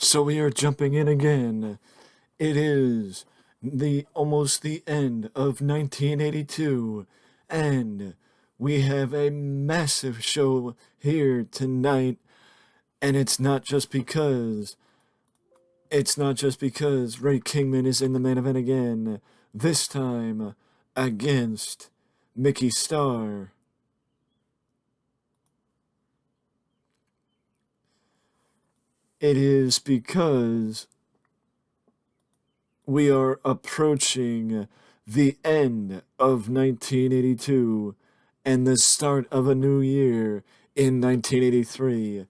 So we are jumping in again. It is almost the end of 1982, and we have a massive show here tonight. And it's not just because Ray Kingman is in the main event again. This time against Micky Starr. It is because we are approaching the end of 1982 and the start of a new year in 1983.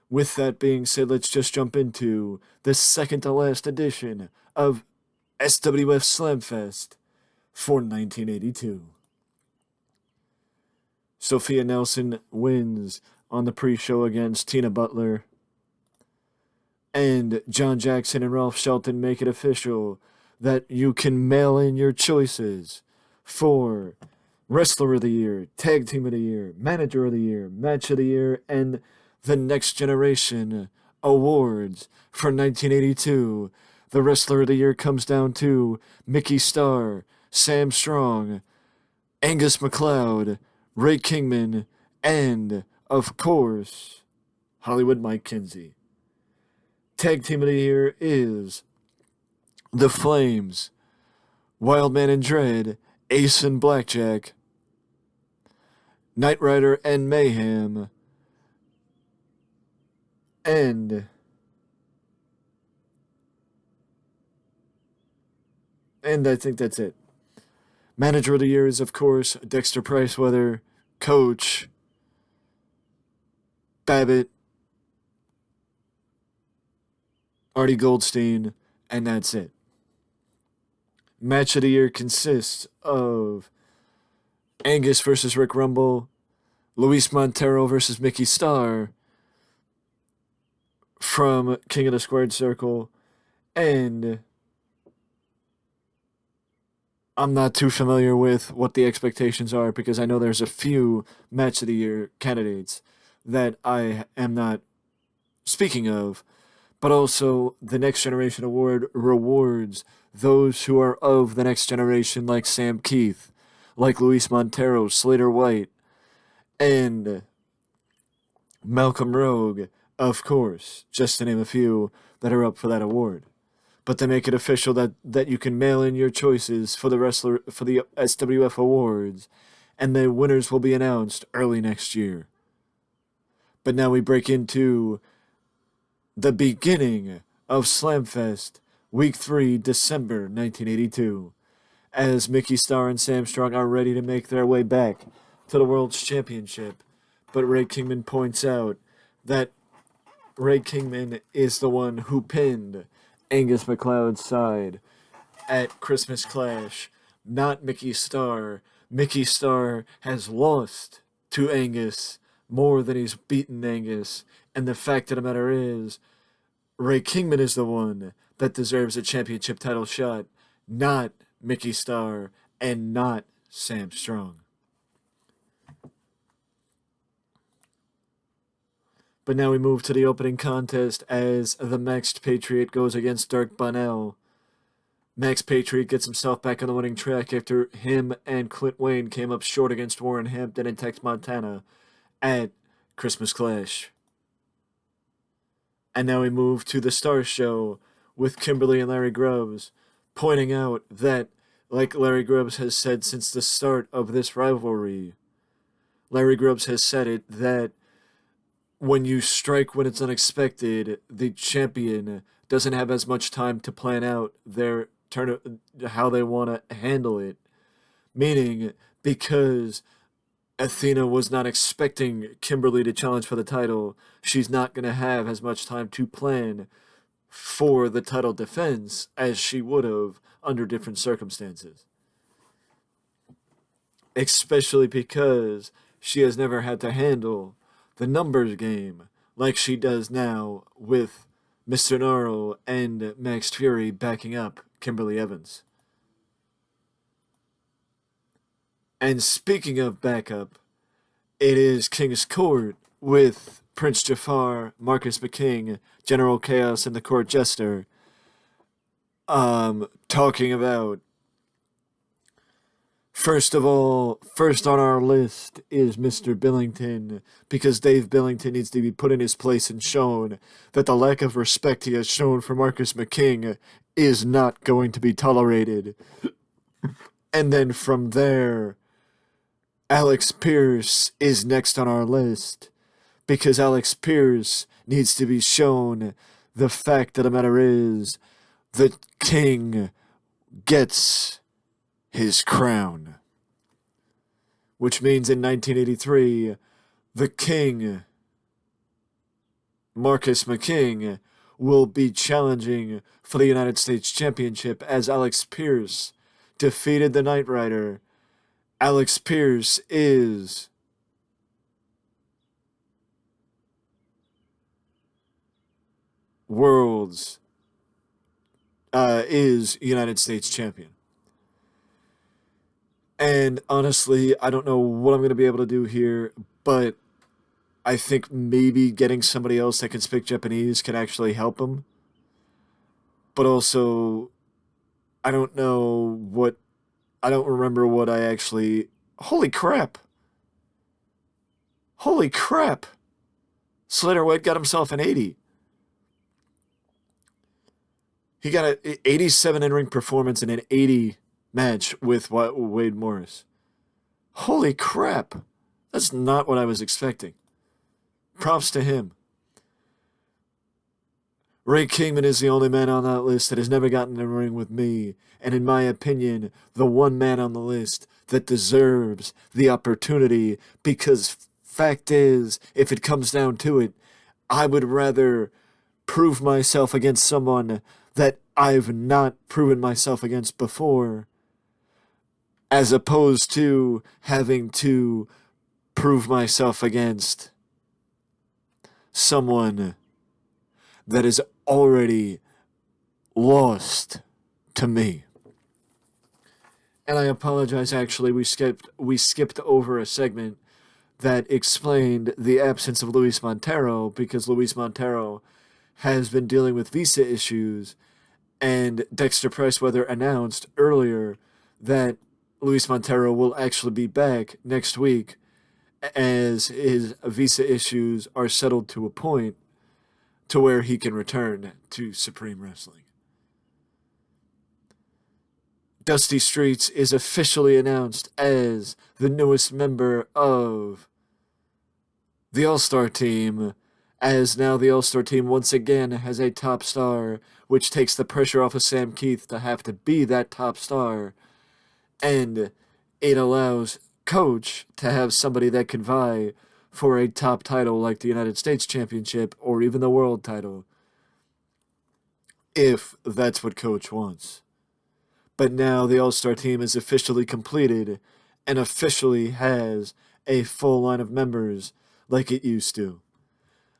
With that being said, let's just jump into the second to last edition of SWF Slamfest for 1982. Sophia Nelson wins on the pre-show against Tina Butler. And John Jackson and Ralph Shelton make it official that you can mail in your choices for Wrestler of the Year, Tag Team of the Year, Manager of the Year, Match of the Year, and the Next Generation Awards for 1982. The Wrestler of the Year comes down to Micky Starr, Sam Strong, Angus MacLeod, Ray Kingman, and, of course, Hollywood Mike Kinsey. Tag Team of the Year is The Flames, Wildman and Dread, Ace and Blackjack, Knight Rider and Mayhem, and I think that's it. Manager of the Year is, of course, Dexter Priceweather, Coach, Babbitt, Artie Goldstein, and that's it. Match of the Year consists of Angus versus Rick Rumble, Luis Montero versus Micky Starr from King of the Squared Circle, and I'm not too familiar with what the expectations are because I know there's a few Match of the Year candidates that I am not speaking of. But also, the Next Generation Award rewards those who are of the next generation, like Sam Keith, like Luis Montero, Slater White, and Malcolm Rogue, of course, just to name a few that are up for that award. But they make it official that you can mail in your choices for the SWF Awards, and the winners will be announced early next year. But now we break into the beginning of Slamfest, Week 3, December 1982, as Micky Starr and Sam Strong are ready to make their way back to the World's Championship. But Ray Kingman points out that Ray Kingman is the one who pinned Angus MacLeod's side at Christmas Clash, not Micky Starr. Micky Starr has lost to Angus more than he's beaten Angus. And the fact of the matter is, Ray Kingman is the one that deserves a championship title shot, not Micky Starr and not Sam Strong. But now we move to the opening contest as the Max Patriot goes against Dirk Bonnell. Max Patriot gets himself back on the winning track after him and Clint Wayne came up short against Warren Hampton and Tex Montana at Christmas Clash. And now we move to the Star Show with Kimberly and Larry Grubbs, pointing out that, like Larry Grubbs has said since the start of this rivalry, Larry Grubbs has said it, that when you strike when it's unexpected, the champion doesn't have as much time to plan out their turn, how they want to handle it. Meaning, because Athena was not expecting Kimberly to challenge for the title, she's not going to have as much time to plan for the title defense as she would have under different circumstances. Especially because she has never had to handle the numbers game like she does now with Mr. Norrell and Max Fury backing up Kimberly Evans. And speaking of backup, it is King's Court with Prince Jafar, Marcus McKing, General Chaos, and the Court Jester, talking about, first of all, first on our list is Mr. Billington, because Dave Billington needs to be put in his place and shown that the lack of respect he has shown for Marcus McKing is not going to be tolerated. And then from there, Alex Pierce is next on our list, because Alex Pierce needs to be shown the fact of the matter is the king gets his crown. Which means in 1983, the king, Marcus McKing, will be challenging for the United States Championship as Alex Pierce defeated the Knight Rider. Alex Pierce is is United States champion. And honestly, I don't know what I'm going to be able to do here, but I think maybe getting somebody else that can speak Japanese can actually help him. But also, I don't remember what I actually. Holy crap! Holy crap! Slater White got himself an 80. He got an 87 in-ring performance and an 80 match with Wade Morris. Holy crap! That's not what I was expecting. Props to him. Ray Kingman is the only man on that list that has never gotten in a ring with me, and in my opinion, the one man on the list that deserves the opportunity, because fact is, if it comes down to it, I would rather prove myself against someone that I've not proven myself against before, as opposed to having to prove myself against someone that is already lost to me. And I apologize, actually, we skipped over a segment that explained the absence of Luis Montero, because Luis Montero has been dealing with visa issues, and Dexter Priceweather announced earlier that Luis Montero will actually be back next week as his visa issues are settled to a point to where he can return to Supreme Wrestling. Dusty Streets is officially announced as the newest member of the All-Star team, as now the All-Star team once again has a top star, which takes the pressure off of Sam Keith to have to be that top star, and it allows Coach to have somebody that can vie for a top title like the United States Championship or even the World title, if that's what Coach wants. But now the All-Star team is officially completed and officially has a full line of members like it used to.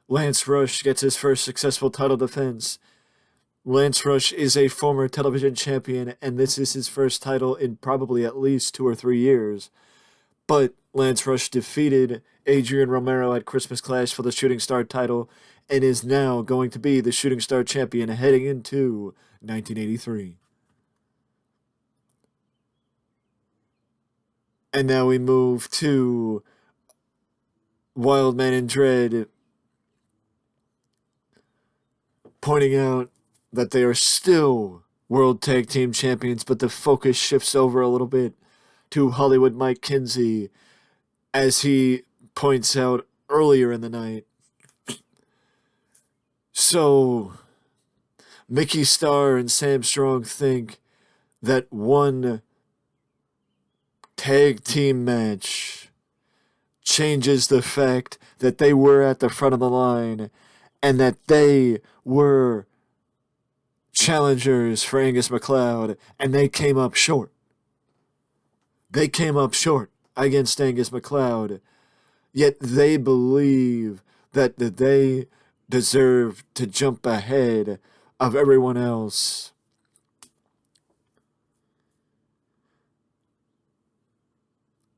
Lance Rush gets his first successful title defense. Lance Rush is a former television champion, and this is his first title in probably at least 2 or 3 years. But Lance Rush defeated Adrian Romero at Christmas Clash for the Shooting Star title and is now going to be the Shooting Star champion heading into 1983. And now we move to Wildman and Dread pointing out that they are still World Tag Team Champions, but the focus shifts over a little bit to Hollywood Mike Kinsey, as he points out earlier in the night. So, Micky Starr and Sam Strong think that one tag team match changes the fact that they were at the front of the line and that they were challengers for Angus MacLeod, and they came up short. They came up short against Angus MacLeod, yet they believe that they deserve to jump ahead of everyone else.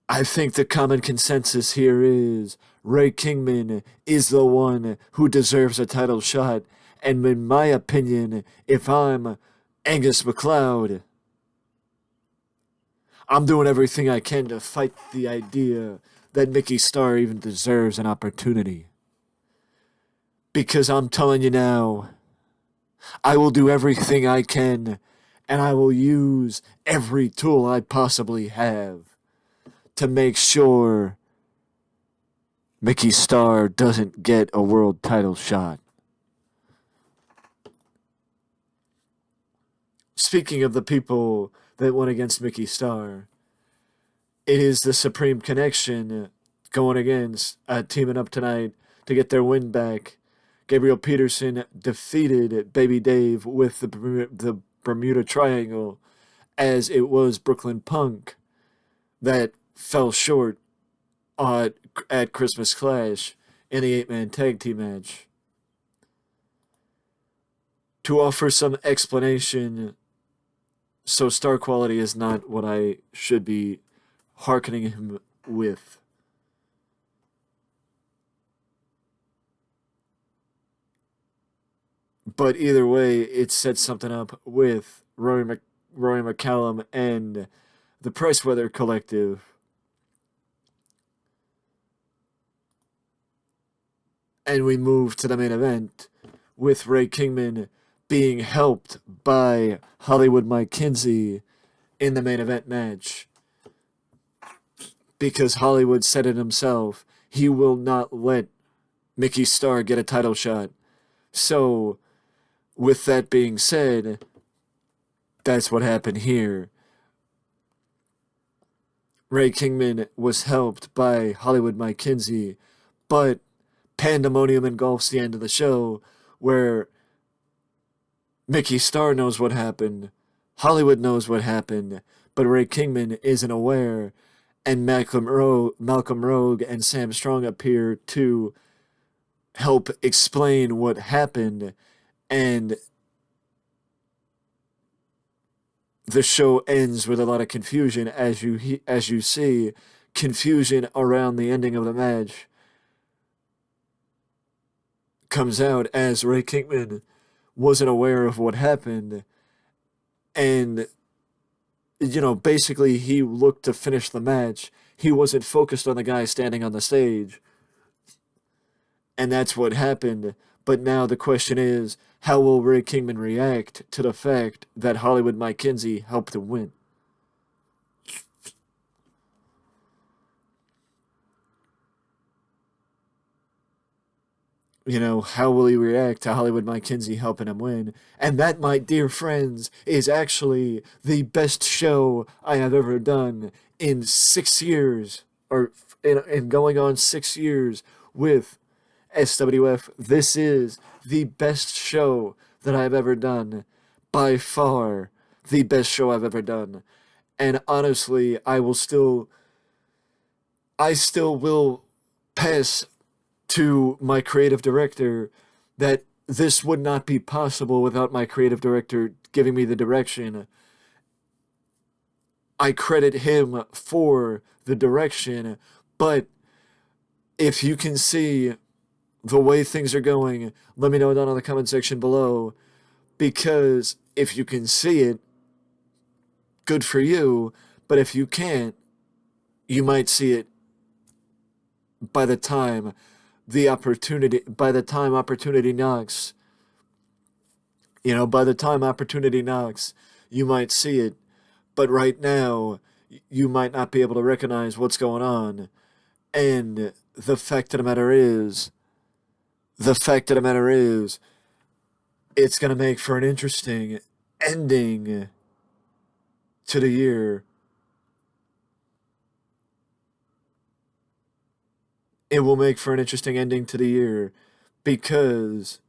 I think the common consensus here is Ray Kingman is the one who deserves a title shot. And in my opinion, if I'm Angus McLeod, I'm doing everything I can to fight the idea that Micky Starr even deserves an opportunity. Because I'm telling you now, I will do everything I can, and I will use every tool I possibly have to make sure Micky Starr doesn't get a world title shot. Speaking of the people that went against Micky Starr, it is the Supreme Connection going against, teaming up tonight to get their win back. Gabriel Peterson defeated Baby Dave with the Bermuda Triangle, as it was Brooklyn Punk that fell short at Christmas Clash in the 8-man tag team match. To offer some explanation, so star quality is not what I should be hearkening him with. But either way, it sets something up with Rory McCallum and the Price Weather Collective. And we move to the main event with Ray Kingman being helped by Hollywood Mike Kinsey in the main event match. Because Hollywood said it himself, he will not let Micky Starr get a title shot. So, with that being said, that's what happened here. Ray Kingman was helped by Hollywood Mike Kinsey, but pandemonium engulfs the end of the show, where Micky Starr knows what happened, Hollywood knows what happened, but Ray Kingman isn't aware, and Malcolm Rogue and Sam Strong appear to help explain what happened, and the show ends with a lot of confusion, as you see confusion around the ending of the match comes out, as Ray Kingman wasn't aware of what happened, and basically he looked to finish the match. He wasn't focused on the guy standing on the stage, and that's what happened. But now the question is, how will Ray Kingman react to the fact that Hollywood Mike Kinsey helped him win? How will he react to Hollywood Mike Kinsey helping him win? And that, my dear friends, is actually the best show I have ever done in 6 years, or in going on 6 years with SWF. This is the best show that I've ever done. By far, the best show I've ever done. And honestly, I still will pass to my creative director that this would not be possible without my creative director giving me the direction. I credit him for the direction, but if you can see the way things are going, let me know down in the comment section below, because if you can see it, good for you, but if you can't, you might see it by the time opportunity knocks. By the time opportunity knocks, you might see it, but right now, you might not be able to recognize what's going on. And the fact of the matter is, it's going to make for an interesting ending to the year. It will make for an interesting ending to the year, because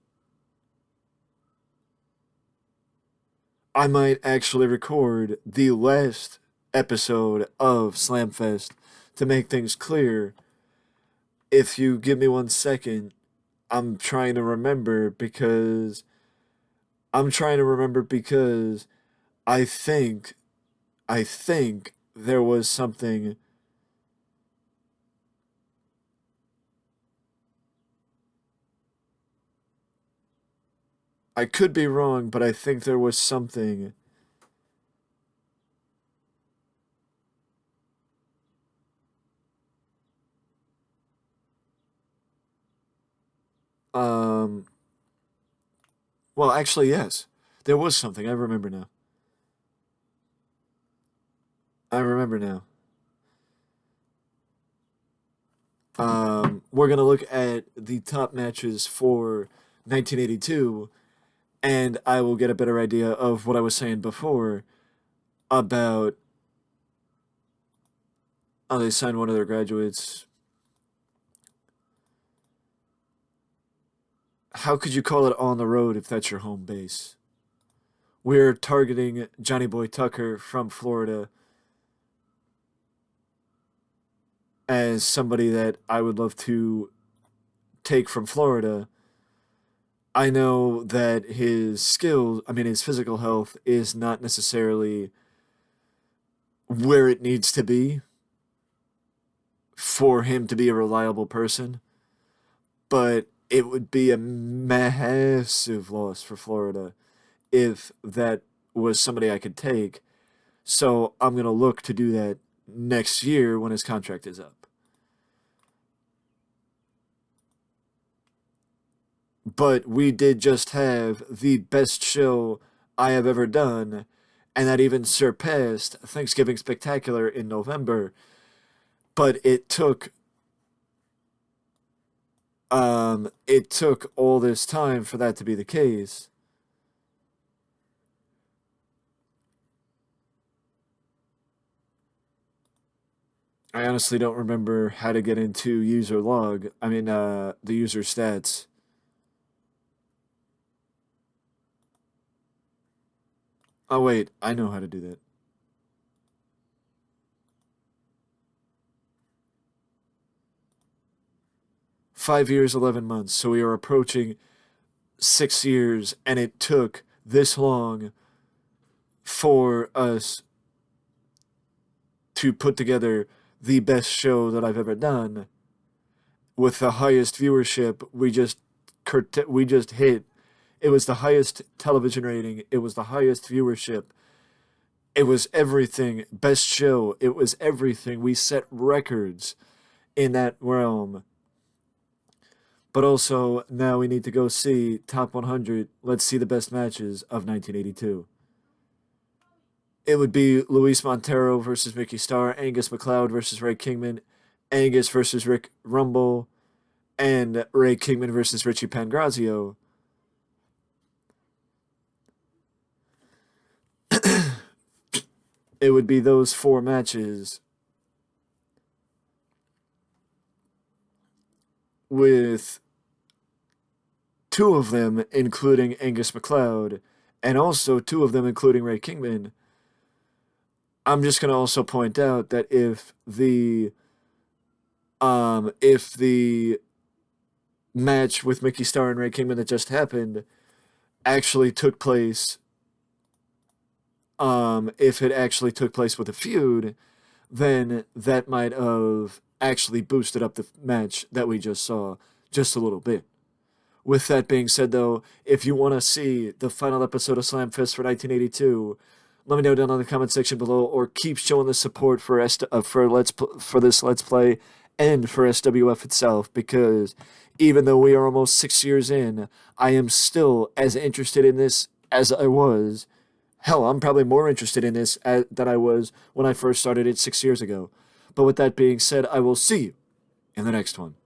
I might actually record the last episode of Slamfest to make things clear. If you give me 1 second, I'm trying to remember because I think there was something I could be wrong, but I think there was something. Um, well, actually, yes. There was something. I remember now. I remember now. We're gonna look at the top matches for 1982, and I will get a better idea of what I was saying before about. Oh, they signed one of their graduates. How could you call it on the road if that's your home base? We're targeting Johnny Boy Tucker from Florida as somebody that I would love to take from Florida. I know that his skill, I mean, his physical health is not necessarily where it needs to be for him to be a reliable person, but it would be a massive loss for Florida if that was somebody I could take. So I'm going to look to do that next year when his contract is up. But we did just have the best show I have ever done, and that even surpassed Thanksgiving Spectacular in November. But it took all this time for that to be the case. I honestly don't remember how to get into user log. I mean, the user stats. Oh wait, I know how to do that. 5 years, 11 months. So we are approaching 6 years, and it took this long for us to put together the best show that I've ever done with the highest viewership. We just hit. It was the highest television rating. It was the highest viewership. It was everything. Best show. It was everything. We set records in that realm. But also, now we need to go see Top 100. Let's see the best matches of 1982. It would be Luis Montero versus Micky Starr, Angus McLeod versus Ray Kingman, Angus versus Rick Rumble, and Ray Kingman versus Richie Pangrazio. It would be those four matches with two of them including Angus McLeod, and also two of them including Ray Kingman. I'm just gonna also point out that if the match with Micky Starr and Ray Kingman that just happened actually took place, if it actually took place with a feud, then that might have actually boosted up the match that we just saw just a little bit. With that being said, though, if you want to see the final episode of Slam Fest for 1982, let me know down in the comment section below, or keep showing the support for for this Let's Play and for SWF itself, because even though we are almost 6 years in, I am still as interested in this as I was. Hell, I'm probably more interested in this than I was when I first started it 6 years ago. But with that being said, I will see you in the next one.